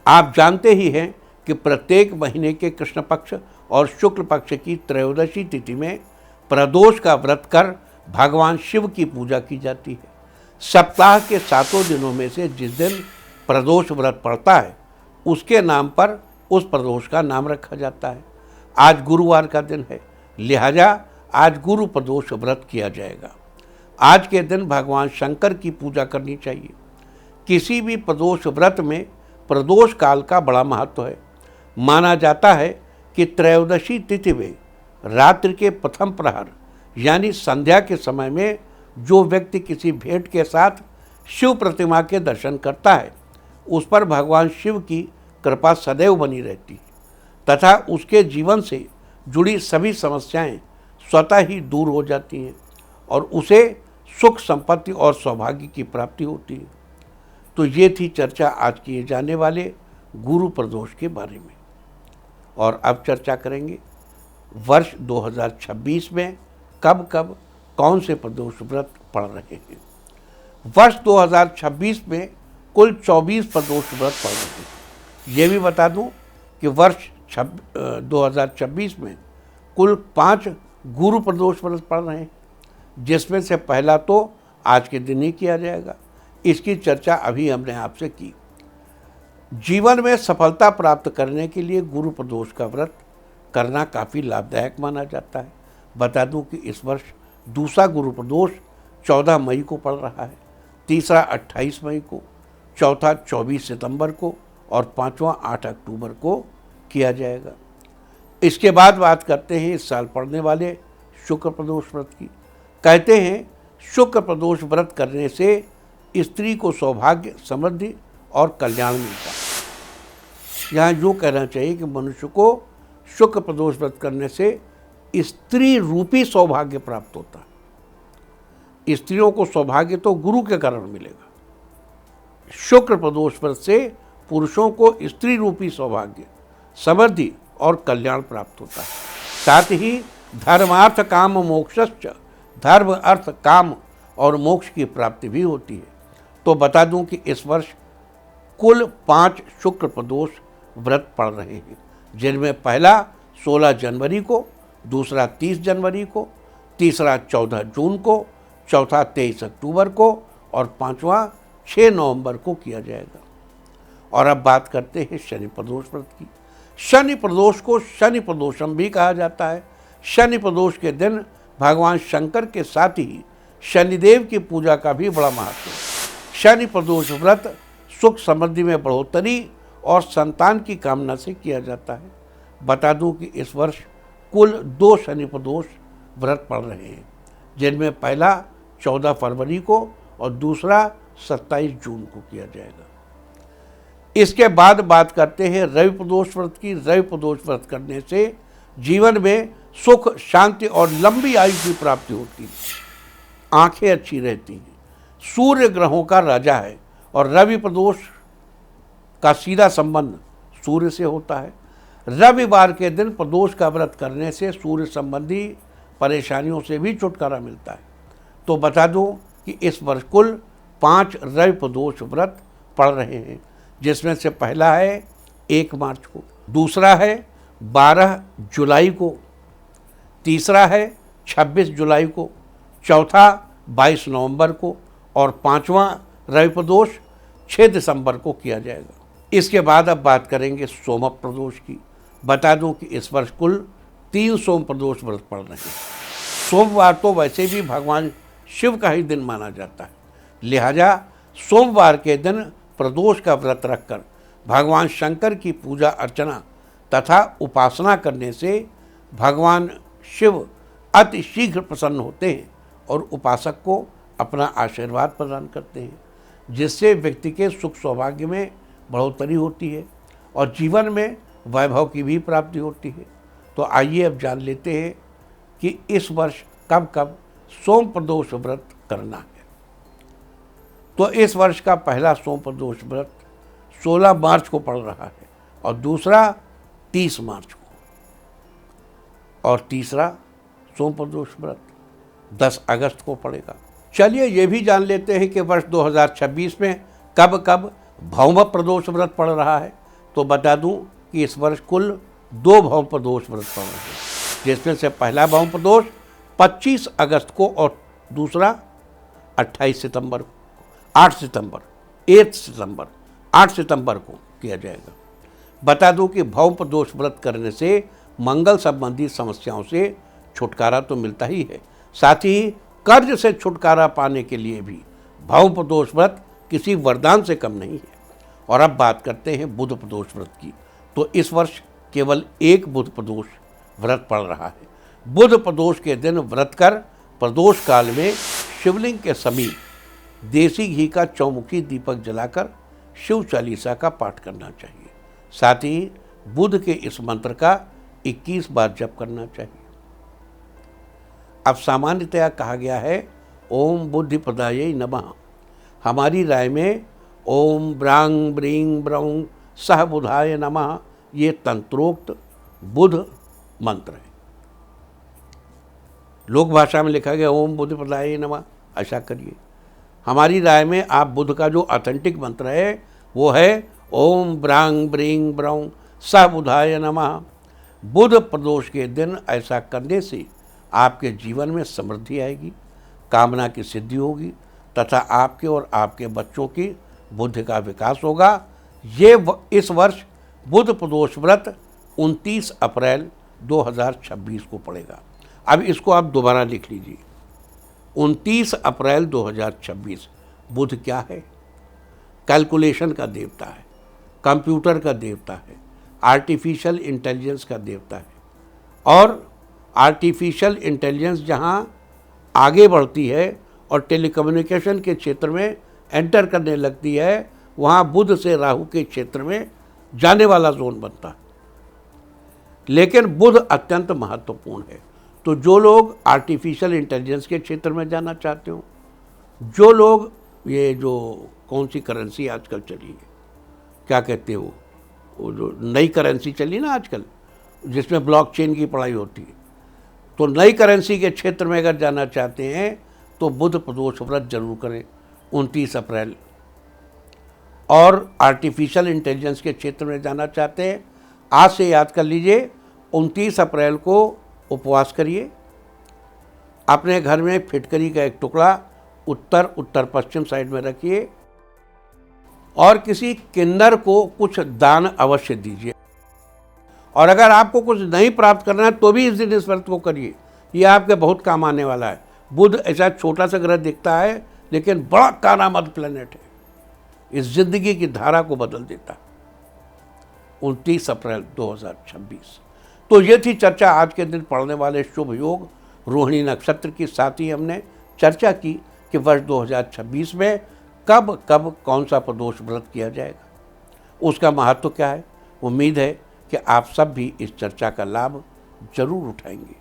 आप जानते ही हैं कि प्रत्येक महीने के कृष्ण पक्ष और शुक्ल पक्ष की त्रयोदशी तिथि में प्रदोष का व्रत कर भगवान शिव की पूजा की जाती है। सप्ताह के 7 दिनों में से जिस दिन प्रदोष व्रत पड़ता है उसके नाम पर उस प्रदोष का नाम रखा जाता है। आज गुरुवार का दिन है, लिहाजा आज गुरु प्रदोष व्रत किया जाएगा। आज के दिन भगवान शंकर की पूजा करनी चाहिए। किसी भी प्रदोष व्रत में प्रदोष काल का बड़ा महत्व है। माना जाता है कि त्रयोदशी तिथि में रात्रि के प्रथम प्रहर यानी संध्या के समय में जो व्यक्ति किसी भेंट के साथ शिव प्रतिमा के दर्शन करता है उस पर भगवान शिव की कृपा सदैव बनी रहती है तथा उसके जीवन से जुड़ी सभी समस्याएं स्वतः ही दूर हो जाती हैं और उसे सुख संपत्ति और सौभाग्य की प्राप्ति होती है। तो ये थी चर्चा आज किए जाने वाले गुरु प्रदोष के बारे में। और अब चर्चा करेंगे वर्ष 2026 में कब कब कौन से प्रदोष व्रत पड़ रहे हैं। वर्ष 2026 में कुल 24 प्रदोष व्रत पड़ रहे हैं। ये भी बता दूं कि वर्ष 2026 में कुल 5 गुरु प्रदोष व्रत पड़ रहे हैं, जिसमें से पहला तो आज के दिन ही किया जाएगा। इसकी चर्चा अभी हमने आपसे की। जीवन में सफलता प्राप्त करने के लिए गुरु प्रदोष का व्रत करना काफ़ी लाभदायक माना जाता है। बता दूं कि इस वर्ष दूसरा गुरु प्रदोष 14 मई को पड़ रहा है, तीसरा 28 मई को, चौथा 24 सितंबर को और पांचवा 8 अक्टूबर को किया जाएगा। इसके बाद बात करते हैं इस साल पड़ने वाले शुक्र प्रदोष व्रत की। कहते हैं शुक्र प्रदोष व्रत करने से स्त्री को सौभाग्य, समृद्धि और कल्याण मिलता है। यहाँ जो कहना चाहिए कि मनुष्य को शुक्र प्रदोष व्रत करने से स्त्री रूपी सौभाग्य प्राप्त होता है। स्त्रियों को सौभाग्य तो गुरु के कारण मिलेगा। शुक्र प्रदोष व्रत से पुरुषों को स्त्री रूपी सौभाग्य, समृद्धि और कल्याण प्राप्त होता है। साथ ही धर्मार्थ काम मोक्षश्च, धर्म अर्थ काम और मोक्ष की प्राप्ति भी होती है। तो बता दूं कि इस वर्ष कुल 5 शुक्र प्रदोष व्रत पड़ रहे हैं, जिनमें पहला 16 जनवरी को, दूसरा 30 जनवरी को, तीसरा 14 जून को, चौथा 23 अक्टूबर को और पांचवा 6 नवंबर को किया जाएगा। और अब बात करते हैं शनि प्रदोष व्रत की। शनि प्रदोष को शनि प्रदोषम भी कहा जाता है। शनि प्रदोष के दिन भगवान शंकर के साथ ही शनिदेव की पूजा का भी बड़ा महत्व है। शनि प्रदोष व्रत सुख समृद्धि में बढ़ोतरी और संतान की कामना से किया जाता है। बता दूं कि इस वर्ष कुल 2 शनि प्रदोष व्रत पड़ रहे हैं, जिनमें पहला 14 फरवरी को और दूसरा 27 जून को किया जाएगा। इसके बाद बात करते हैं रवि प्रदोष व्रत की। रवि प्रदोष व्रत करने से जीवन में सुख, शांति और लंबी आयु की प्राप्ति होती है। आंखें अच्छी रहती हैं। सूर्य ग्रहों का राजा है और रवि प्रदोष का सीधा संबंध सूर्य से होता है। रविवार के दिन प्रदोष का व्रत करने से सूर्य संबंधी परेशानियों से भी छुटकारा मिलता है। तो बता दूं कि इस वर्ष कुल 5 रवि प्रदोष व्रत पड़ रहे हैं, जिसमें से पहला है 1 मार्च को, दूसरा है 12 जुलाई को, तीसरा है 26 जुलाई को, चौथा 22 नवंबर को और पांचवा रवि प्रदोष 6 दिसंबर को किया जाएगा। इसके बाद अब बात करेंगे सोम प्रदोष की। बता दूं कि इस वर्ष कुल 3 सोम प्रदोष व्रत पड़ रहे हैं। सोमवार तो वैसे भी भगवान शिव का ही दिन माना जाता है, लिहाजा सोमवार के दिन प्रदोष का व्रत रखकर भगवान शंकर की पूजा अर्चना तथा उपासना करने से भगवान शिव अति शीघ्र प्रसन्न होते हैं और उपासक को अपना आशीर्वाद प्रदान करते हैं, जिससे व्यक्ति के सुख सौभाग्य में बढ़ोतरी होती है और जीवन में वैभव की भी प्राप्ति होती है। तो आइए अब जान लेते हैं कि इस वर्ष कब कब सोम प्रदोष व्रत करना है। तो इस वर्ष का पहला सोम प्रदोष व्रत 16 मार्च को पड़ रहा है और दूसरा 30 मार्च को और तीसरा सोम प्रदोष व्रत 10 अगस्त को पड़ेगा। चलिए ये भी जान लेते हैं कि वर्ष 2026 में कब कब भौम प्रदोष व्रत पड़ रहा है। तो बता दूं कि इस वर्ष कुल 2 भव प्रदोष व्रत पड़ रहे हैं, जिसमें से पहला भव प्रदोष 25 अगस्त को और दूसरा 28 सितंबर, 8 सितंबर को किया जाएगा। बता दूं कि भव प्रदोष व्रत करने से मंगल संबंधी समस्याओं से छुटकारा तो मिलता ही है, साथ ही कर्ज से छुटकारा पाने के लिए भी भव प्रदोष व्रत किसी वरदान से कम नहीं है। और अब बात करते हैं बुध प्रदोष व्रत की। तो इस वर्ष केवल एक बुध प्रदोष व्रत पड़ रहा है। बुध प्रदोष के दिन व्रत कर प्रदोष काल में शिवलिंग के समीप देसी घी का चौमुखी दीपक जलाकर शिव चालीसा का पाठ करना चाहिए। साथ ही बुध के इस मंत्र का 21 बार जप करना चाहिए। अब सामान्यतया कहा गया है ओम बुद्धि प्रदाय नमः। हमारी राय में ओम ब्रांग ब्रींग ब्रौं सह बुधाय नमः ये तंत्रोक्त बुध मंत्र है। लोक भाषा में लिखा गया ओम बुद्धि प्रदाय नमः, ऐसा करिए। हमारी राय में आप बुध का जो ऑथेंटिक मंत्र है वो है ओम ब्रांग ब्रींग ब्रौं सह बुधाय नमः। बुध प्रदोष के दिन ऐसा करने से आपके जीवन में समृद्धि आएगी, कामना की सिद्धि होगी तथा आपके और आपके बच्चों की बुद्धि का विकास होगा। ये इस वर्ष बुध प्रदोष व्रत 29 अप्रैल 2026 को पड़ेगा। अब इसको आप दोबारा लिख लीजिए, 29 अप्रैल 2026। बुध क्या है? कैलकुलेशन का देवता है, कंप्यूटर का देवता है, आर्टिफिशियल इंटेलिजेंस का देवता है। और आर्टिफिशियल इंटेलिजेंस जहाँ आगे बढ़ती है और टेलीकम्युनिकेशन के क्षेत्र में एंटर करने लगती है, वहाँ बुध से राहु के क्षेत्र में जाने वाला जोन बनता है। लेकिन बुध अत्यंत महत्वपूर्ण है। तो जो लोग आर्टिफिशियल इंटेलिजेंस के क्षेत्र में जाना चाहते हो, जो लोग ये जो कौन सी करेंसी आजकल चली है, क्या कहते हो, वो जो नई करेंसी चली ना आजकल जिसमें ब्लॉकचेन की पढ़ाई होती है, तो नई करेंसी के क्षेत्र में अगर जाना चाहते हैं तो बुध प्रदोष व्रत जरूर करें 29 अप्रैल। और आर्टिफिशियल इंटेलिजेंस के क्षेत्र में जाना चाहते हैं, आज से याद कर लीजिए 29 अप्रैल को उपवास करिए, अपने घर में फिटकरी का एक टुकड़ा उत्तर पश्चिम साइड में रखिए और किसी किन्नर को कुछ दान अवश्य दीजिए। और अगर आपको कुछ नहीं प्राप्त करना है तो भी इस दिन इस व्रत को करिए, ये आपके बहुत काम आने वाला है। बुध ऐसा छोटा सा ग्रह दिखता है लेकिन बड़ा कारआमद प्लेनेट है, इस जिंदगी की धारा को बदल देता है। 29 अप्रैल 2026। तो ये थी चर्चा आज के दिन पड़ने वाले शुभ योग रोहिणी नक्षत्र की। साथ ही हमने चर्चा की कि वर्ष 2026 में कब कब कौन सा प्रदोष व्रत किया जाएगा, उसका महत्व क्या है। उम्मीद है कि आप सब भी इस चर्चा का लाभ जरूर उठाएंगे।